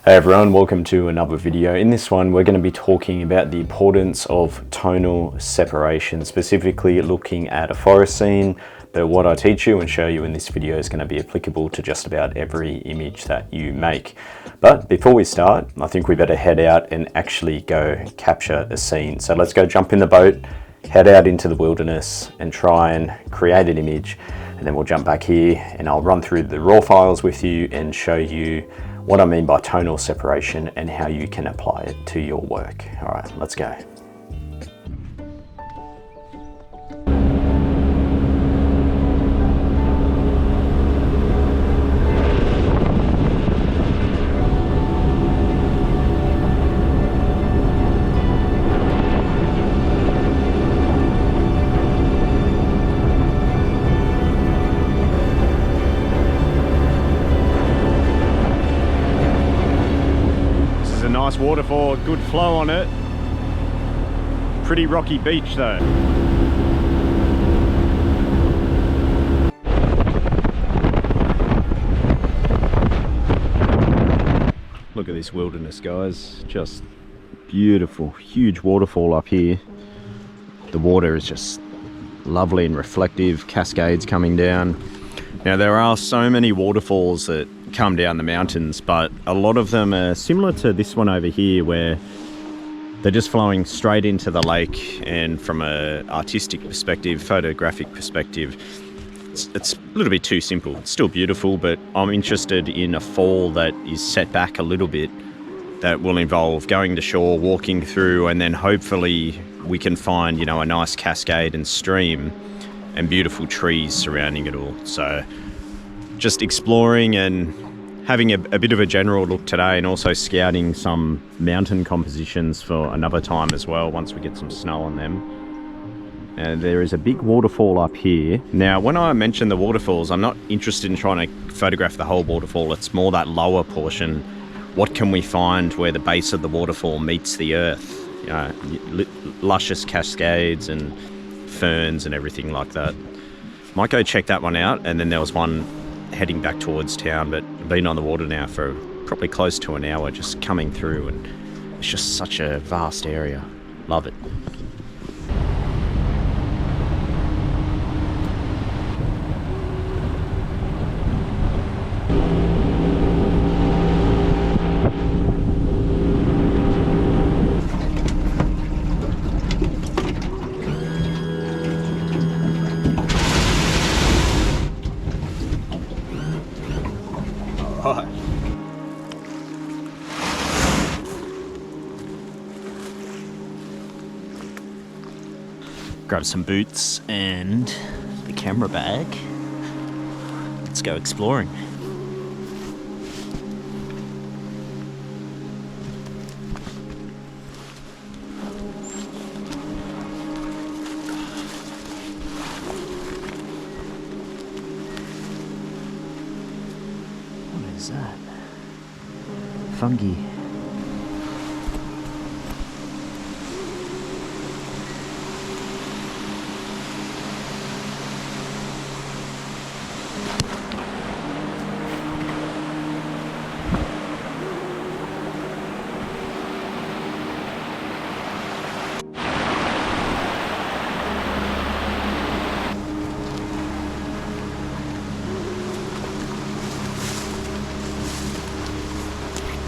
Hey everyone, welcome to another video. In this one, we're going to be talking about the importance of tonal separation, specifically looking at a forest scene. But what I teach you and show you in this video is going to be applicable to just about every image that you make. But before we start, I think we better head out and actually go capture a scene. So let's go jump in the boat, head out into the wilderness and try and create an image. And then we'll jump back here and I'll run through the raw files with you and show you what I mean by tonal separation and how you can apply it to your work. All right, let's go. Nice waterfall, good flow on it. Pretty rocky beach though. Look at this wilderness, guys. Just beautiful, huge waterfall up here. The water is just lovely and reflective, cascades coming down. Now there are so many waterfalls that come down the mountains, but a lot of them are similar to this one over here where they're just flowing straight into the lake, and from an artistic perspective, photographic perspective, it's a little bit too simple. It's still beautiful, but I'm interested in a fall that is set back a little bit, that will involve going to shore, walking through, and then hopefully we can find, you know, a nice cascade and stream and beautiful trees surrounding it all. So just exploring and having a bit of a general look today, and also scouting some mountain compositions for another time as well once we get some snow on them. And there is a big waterfall up here. Now when I mention the waterfalls, I'm not interested in trying to photograph the whole waterfall. It's more that lower portion. What can we find where the base of the waterfall meets the earth? You know, luscious cascades and ferns and everything like that. Might go check that one out. And then there was one heading back towards town, but been on the water now for probably close to an hour, just coming through, and it's just such a vast area. Love it. Right. Grab some boots and the camera bag. Let's go exploring. What is that? Fungi.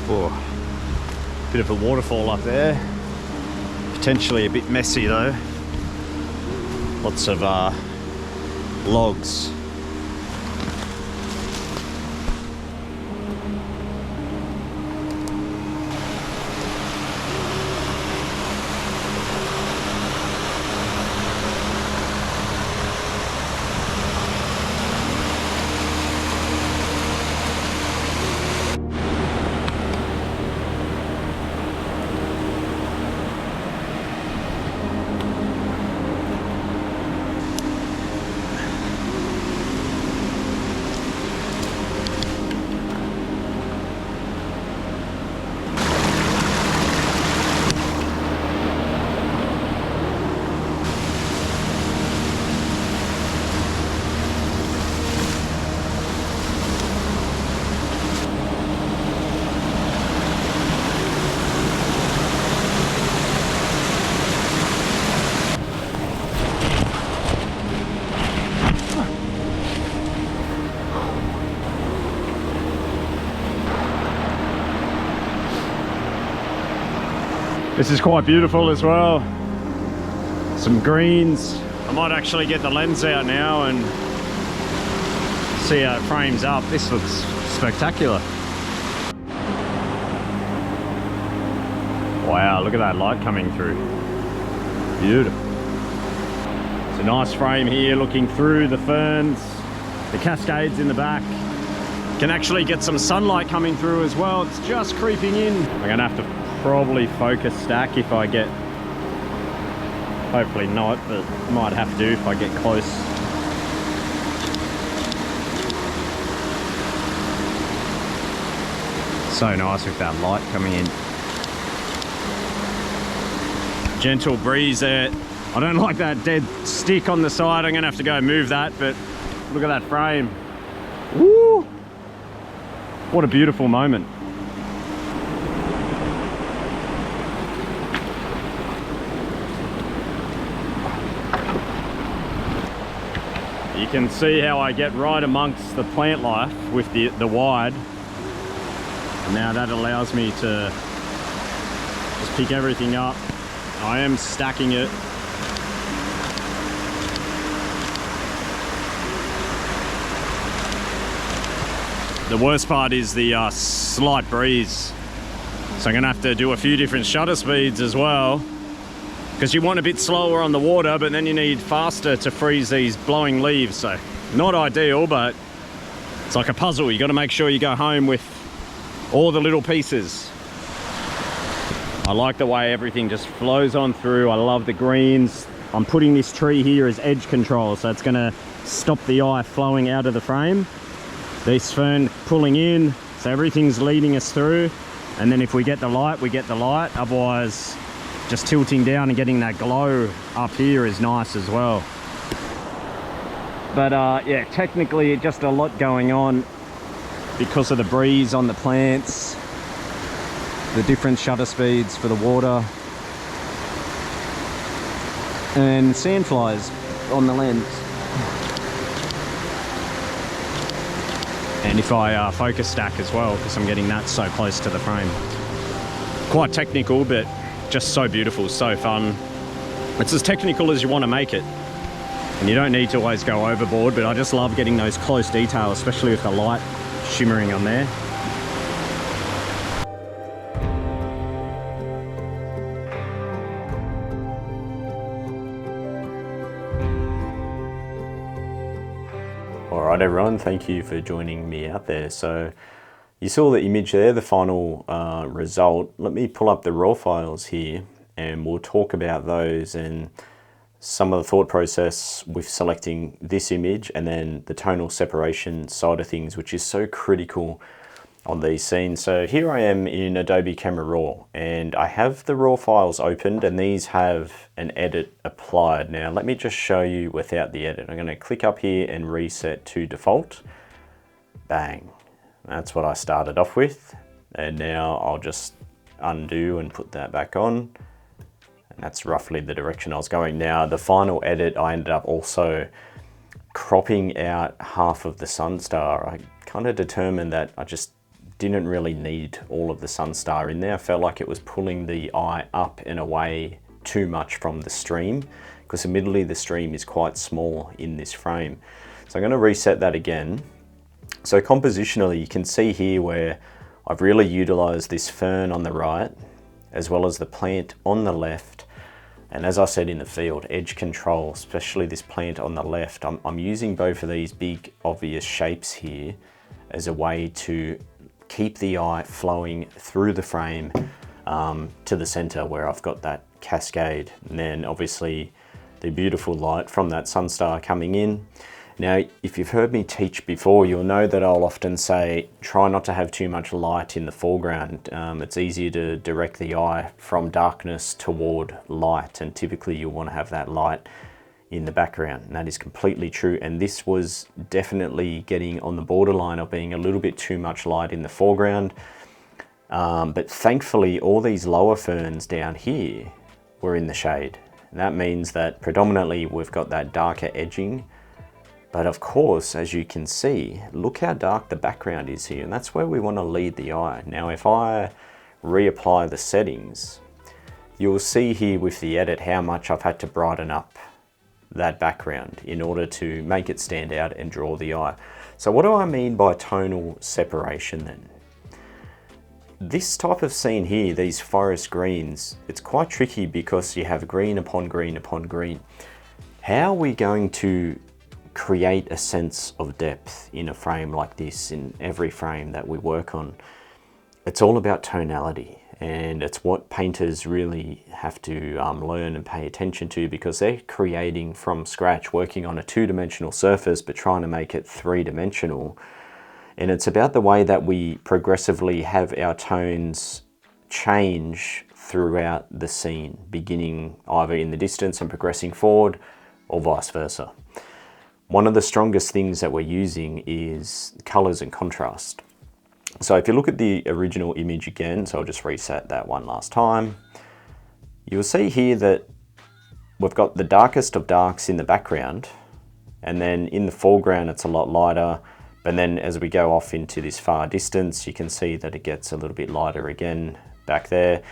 Oh, bit of a waterfall up there. Potentially a bit messy though. Lots of logs. This is quite beautiful as well. Some greens. I might actually get the lens out now and see how it frames up. This looks spectacular. Wow, look at that light coming through. Beautiful. It's a nice frame here looking through the ferns, the cascades in the back. Can actually get some sunlight coming through as well. It's just creeping in. I'm gonna have to probably focus stack if I get, hopefully not, but might have to if I get close. So nice with that light coming in. Gentle breeze there. I don't like that dead stick on the side. I'm gonna have to go move that, but look at that frame. Woo! What a beautiful moment. You can see how I get right amongst the plant life with the wide. And now that allows me to just pick everything up. I am stacking it. The worst part is the slight breeze. So I'm gonna have to do a few different shutter speeds as well, because you want a bit slower on the water, but then you need faster to freeze these blowing leaves. So not ideal, but it's like a puzzle. You got to make sure you go home with all the little pieces. I like the way everything just flows on through. I love the greens. I'm putting this tree here as edge control, so it's gonna stop the eye flowing out of the frame. This fern pulling in, so everything's leading us through. And then if we get the light, we get the light. Otherwise, just tilting down and getting that glow up here is nice as well. But yeah, technically just a lot going on because of the breeze on the plants, the different shutter speeds for the water, and sandflies on the lens. And if I focus stack as well, because I'm getting that so close to the frame. Quite technical, but just so beautiful, so fun. It's as technical as you want to make it. And you don't need to always go overboard, but I just love getting those close details, especially with the light shimmering on there. Alright everyone, thank you for joining me out there. So you saw the image there, the final result. Let me pull up the raw files here and we'll talk about those and some of the thought process with selecting this image and then the tonal separation side of things, which is so critical on these scenes. So here I am in Adobe Camera Raw and I have the raw files opened and these have an edit applied. Now let me just show you without the edit. I'm going to click up here and reset to default. Bang. That's what I started off with. And now I'll just undo and put that back on. And that's roughly the direction I was going. Now the final edit, I ended up also cropping out half of the Sunstar. I kind of determined that I just didn't really need all of the Sunstar in there. I felt like it was pulling the eye up and away too much from the stream, because admittedly the stream is quite small in this frame. So I'm going to reset that again. So compositionally, you can see here where I've really utilized this fern on the right, as well as the plant on the left. And as I said in the field, edge control, especially this plant on the left, I'm using both of these big obvious shapes here as a way to keep the eye flowing through the frame to the center where I've got that cascade. And then obviously the beautiful light from that Sunstar coming in. Now, if you've heard me teach before, you'll know that I'll often say, try not to have too much light in the foreground. It's easier to direct the eye from darkness toward light, and typically you'll want to have that light in the background. And that is completely true. And this was definitely getting on the borderline of being a little bit too much light in the foreground. But thankfully, all these lower ferns down here were in the shade. And that means that predominantly we've got that darker edging. But of course, as you can see, look how dark the background is here, and that's where we want to lead the eye. Now, if I reapply the settings, you'll see here with the edit how much I've had to brighten up that background in order to make it stand out and draw the eye. So what do I mean by tonal separation then? This type of scene here, these forest greens, it's quite tricky because you have green upon green upon green. How are we going to create a sense of depth in a frame like this, in every frame that we work on? It's all about tonality, and it's what painters really have to learn and pay attention to, because they're creating from scratch, working on a two-dimensional surface but trying to make it three-dimensional. And it's about the way that we progressively have our tones change throughout the scene, beginning either in the distance and progressing forward, or vice versa. One of the strongest things that we're using is colors and contrast. So if you look at the original image again, so I'll just reset that one last time, you'll see here that we've got the darkest of darks in the background, and then in the foreground it's a lot lighter, but then as we go off into this far distance, you can see that it gets a little bit lighter again back there.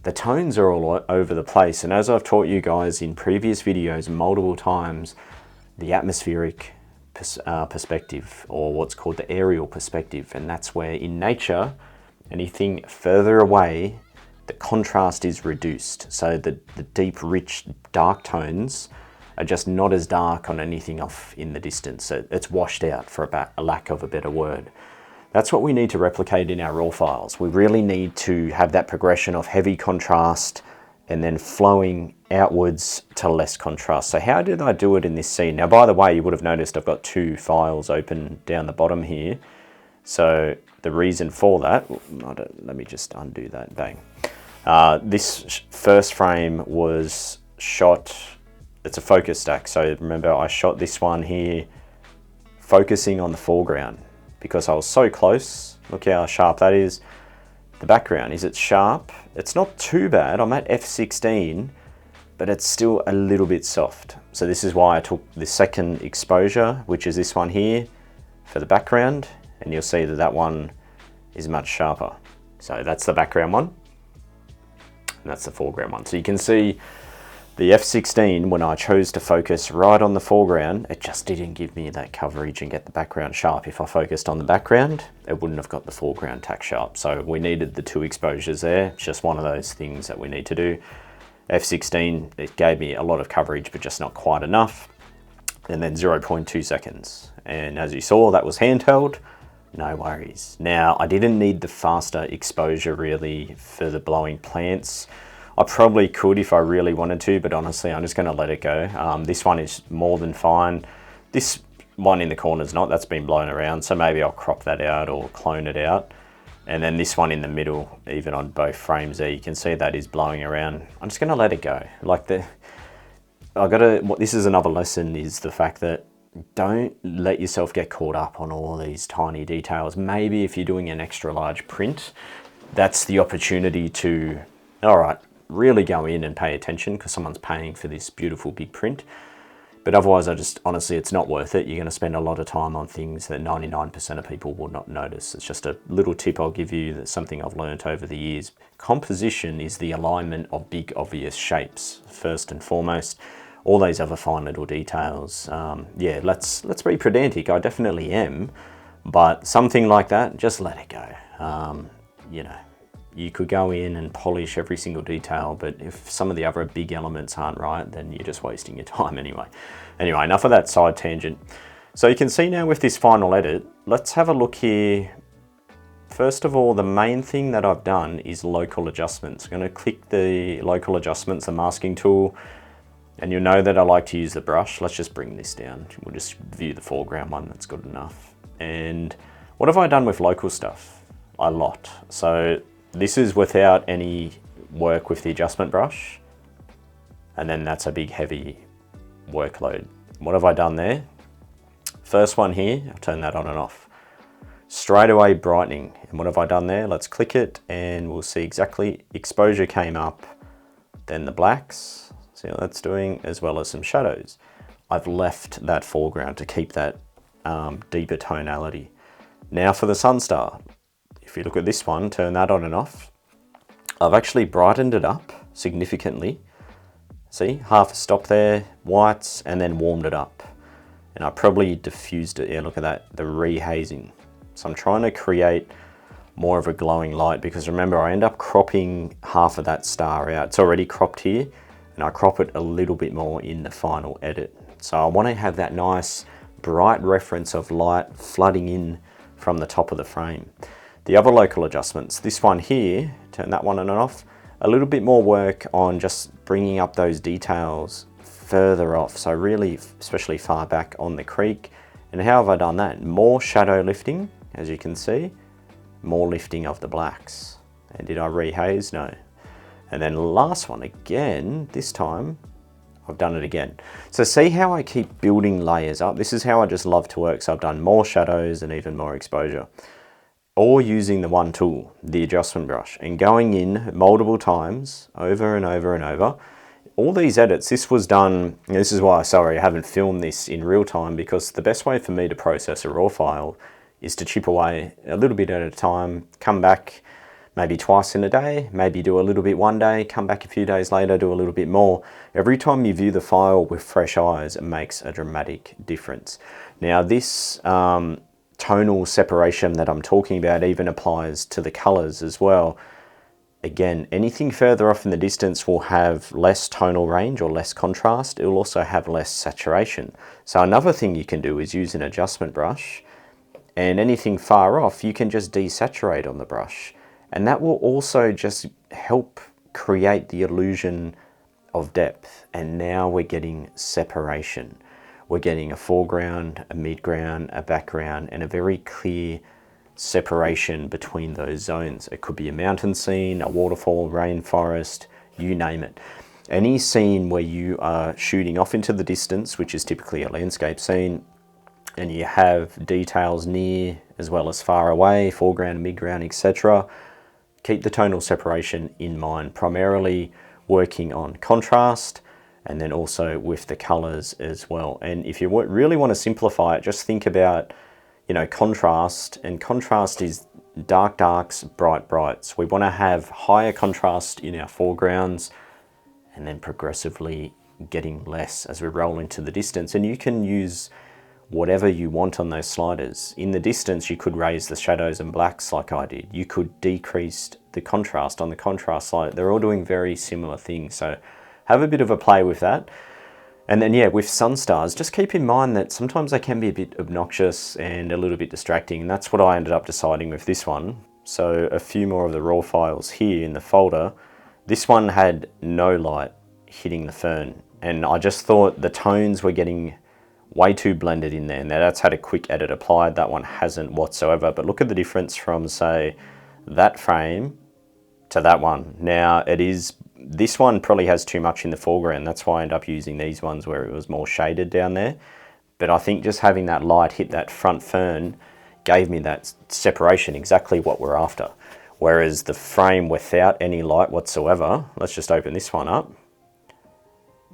The tones are all over the place, and as I've taught you guys in previous videos multiple times, the atmospheric perspective, or what's called the aerial perspective, and that's where in nature, anything further away, the contrast is reduced, so the deep, rich, dark tones are just not as dark on anything off in the distance. So it's washed out, for a lack of a better word. That's what we need to replicate in our raw files. We really need to have that progression of heavy contrast and then flowing outwards to less contrast. So how did I do it in this scene? Now, by the way, you would have noticed I've got two files open down the bottom here. So the reason for that, let me just undo that, bang. This first frame was shot, it's a focus stack. So remember, I shot this one here, focusing on the foreground because I was so close. Look how sharp that is. The background, is it sharp? It's not too bad. I'm at f16, but it's still a little bit soft. So this is why I took the second exposure, which is this one here, for the background, and you'll see that that one is much sharper. So that's the background one, and that's the foreground one. So you can see the f16, when I chose to focus right on the foreground, it just didn't give me that coverage and get the background sharp. If I focused on the background, it wouldn't have got the foreground tack sharp. So we needed the two exposures there. It's just one of those things that we need to do. f16, it gave me a lot of coverage, but just not quite enough. And then 0.2 seconds. And as you saw, that was handheld. No worries. Now, I didn't need the faster exposure really for the blowing plants. I probably could if I really wanted to, but honestly, I'm just going to let it go. This one is more than fine. This one in the corner is not, that's been blown around, so maybe I'll crop that out or clone it out. And then this one in the middle, even on both frames there, you can see that is blowing around. I'm just going to let it go. Like this is another lesson, is the fact that don't let yourself get caught up on all these tiny details. Maybe if you're doing an extra large print, that's the opportunity to, all right, really go in and pay attention because someone's paying for this beautiful big print. But otherwise, honestly, it's not worth it. You're going to spend a lot of time on things that 99% of people will not notice. It's just a little tip I'll give you, that's something I've learned over the years. Composition is the alignment of big, obvious shapes, first and foremost. All those other fine little details. Yeah, let's be pedantic. I definitely am. But something like that, just let it go. You know, you could go in and polish every single detail, but if some of the other big elements aren't right, then you're just wasting your time anyway. Anyway, enough of that side tangent. So you can see now with this final edit, let's have a look here. First of all, the main thing that I've done is local adjustments. I'm going to click the local adjustments, the masking tool, and you'll know that I like to use the brush. Let's just bring this down. We'll just view the foreground one, that's good enough. And what have I done with local stuff? A lot. So this is without any work with the adjustment brush. And then that's a big heavy workload. What have I done there? First one here, I'll turn that on and off. Straight away brightening. And what have I done there? Let's click it and we'll see exactly, exposure came up, then the blacks, see what that's doing, as well as some shadows. I've left that foreground to keep that deeper tonality. Now for the Sunstar. If you look at this one, turn that on and off. I've actually brightened it up significantly. See, half a stop there, whites, and then warmed it up. And I probably diffused it. Yeah, look at that, the rehazing. So I'm trying to create more of a glowing light, because remember, I end up cropping half of that star out. It's already cropped here, and I crop it a little bit more in the final edit. So I want to have that nice bright reference of light flooding in from the top of the frame. The other local adjustments, this one here, turn that one on and off, a little bit more work on just bringing up those details further off. So really, especially far back on the creek. And how have I done that? More shadow lifting, as you can see, more lifting of the blacks. And did I rehaze? No. And then last one again, this time, I've done it again. So see how I keep building layers up? This is how I just love to work. So I've done more shadows and even more exposure. Or using the one tool, the adjustment brush, and going in multiple times, over and over and over. All these edits, this was done, and this is why, sorry, I haven't filmed this in real time, because the best way for me to process a raw file is to chip away a little bit at a time, come back maybe twice in a day, maybe do a little bit one day, come back a few days later, do a little bit more. Every time you view the file with fresh eyes, it makes a dramatic difference. Now this tonal separation that I'm talking about even applies to the colors as well. Again, anything further off in the distance will have less tonal range or less contrast. It will also have less saturation. So another thing you can do is use an adjustment brush, and anything far off you can just desaturate on the brush. And that will also just help create the illusion of depth. And now we're getting separation. We're getting a foreground, a midground, a background, and a very clear separation between those zones. It could be a mountain scene, a waterfall, rainforest, you name it. Any scene where you are shooting off into the distance, which is typically a landscape scene, and you have details near as well as far away, foreground, midground, etc. Keep the tonal separation in mind, primarily working on contrast and then also with the colors as well. And if you really want to simplify it, just think about, you know, contrast, and contrast is dark darks, bright brights. We want to have higher contrast in our foregrounds and then progressively getting less as we roll into the distance. And you can use whatever you want on those sliders. In the distance, you could raise the shadows and blacks like I did. You could decrease the contrast on the contrast slider. They're all doing very similar things. So have a bit of a play with that. And then, yeah, with sunstars, just keep in mind that sometimes they can be a bit obnoxious and a little bit distracting. And that's what I ended up deciding with this one. So a few more of the raw files here in the folder. This one had no light hitting the fern. And I just thought the tones were getting way too blended in there. Now that's had a quick edit applied. That one hasn't whatsoever. But look at the difference from, say, that frame to that one. Now this one probably has too much in the foreground. That's why I end up using these ones where it was more shaded down there. But I think just having that light hit that front fern gave me that separation, exactly what we're after. Whereas the frame without any light whatsoever, let's just open this one up.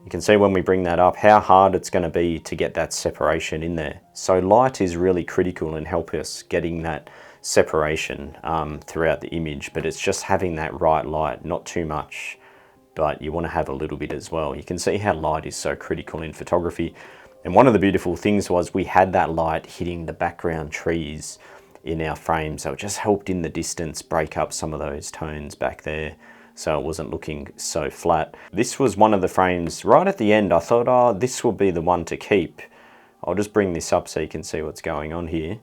You can see when we bring that up how hard it's going to be to get that separation in there. So light is really critical in helping us getting that separation throughout the image, but it's just having that right light, not too much, but you want to have a little bit as well. You can see how light is so critical in photography. And one of the beautiful things was we had that light hitting the background trees in our frame, so it just helped in the distance break up some of those tones back there, so it wasn't looking so flat. This was one of the frames right at the end. I thought, oh, this will be the one to keep. I'll just bring this up so you can see what's going on here.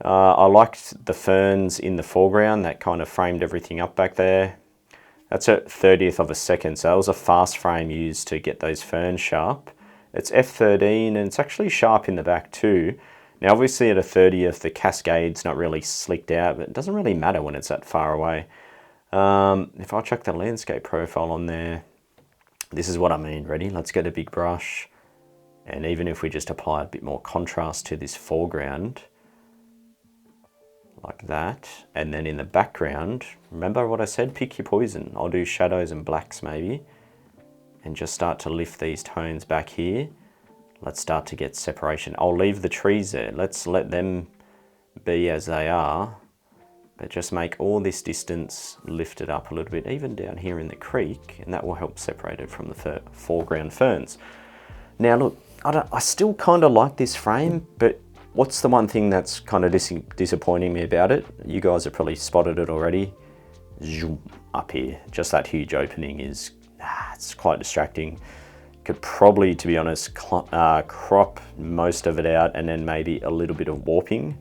I liked the ferns in the foreground. That kind of framed everything up back there. That's a 30th of a second, so that was a fast frame used to get those ferns sharp. It's f13 and it's actually sharp in the back too. Now obviously at a 30th the cascade's not really slicked out, but it doesn't really matter when it's that far away. If I chuck the landscape profile on there, this is what I mean. Ready? Let's get a big brush, and even if we just apply a bit more contrast to this foreground, like that, and then in the background, remember what I said, pick your poison. I'll do shadows and blacks maybe, and just start to lift these tones back here. Let's start to get separation. I'll leave the trees there. Let's let them be as they are, but just make all this distance lift it up a little bit, even down here in the creek, and that will help separate it from the foreground ferns. Now look, I still kind of like this frame, but what's the one thing that's kind of disappointing me about it? You guys have probably spotted it already. Zoom, up here, just that huge opening is, it's quite distracting. Could probably, to be honest, crop most of it out and then maybe a little bit of warping.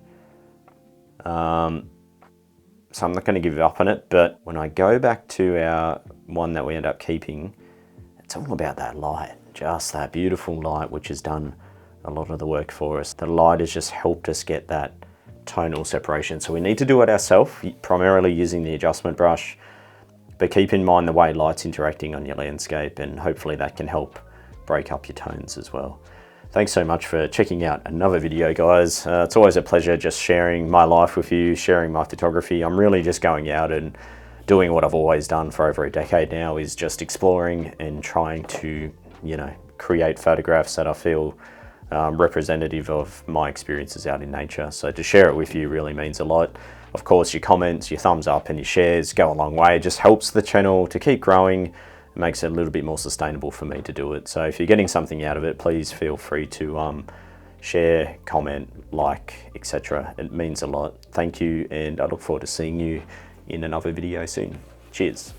So I'm not going to give up on it, but when I go back to our one that we end up keeping, it's all about that light, just that beautiful light, which has done a lot of the work for us. The light has just helped us get that tonal separation. So we need to do it ourselves, primarily using the adjustment brush, but keep in mind the way light's interacting on your landscape, and hopefully that can help break up your tones as well. Thanks so much for checking out another video, guys. It's always a pleasure just sharing my life with you, sharing my photography. I'm really just going out and doing what I've always done for over a decade now, is just exploring and trying to, you know, create photographs that I feel representative of my experiences out in nature. So to share it with you really means a lot. Of course, your comments, your thumbs up and your shares go a long way. It just helps the channel to keep growing. It makes it a little bit more sustainable for me to do it. So if you're getting something out of it, please feel free to share, comment, like, etc. It means a lot. Thank you, and I look forward to seeing you in another video soon. Cheers.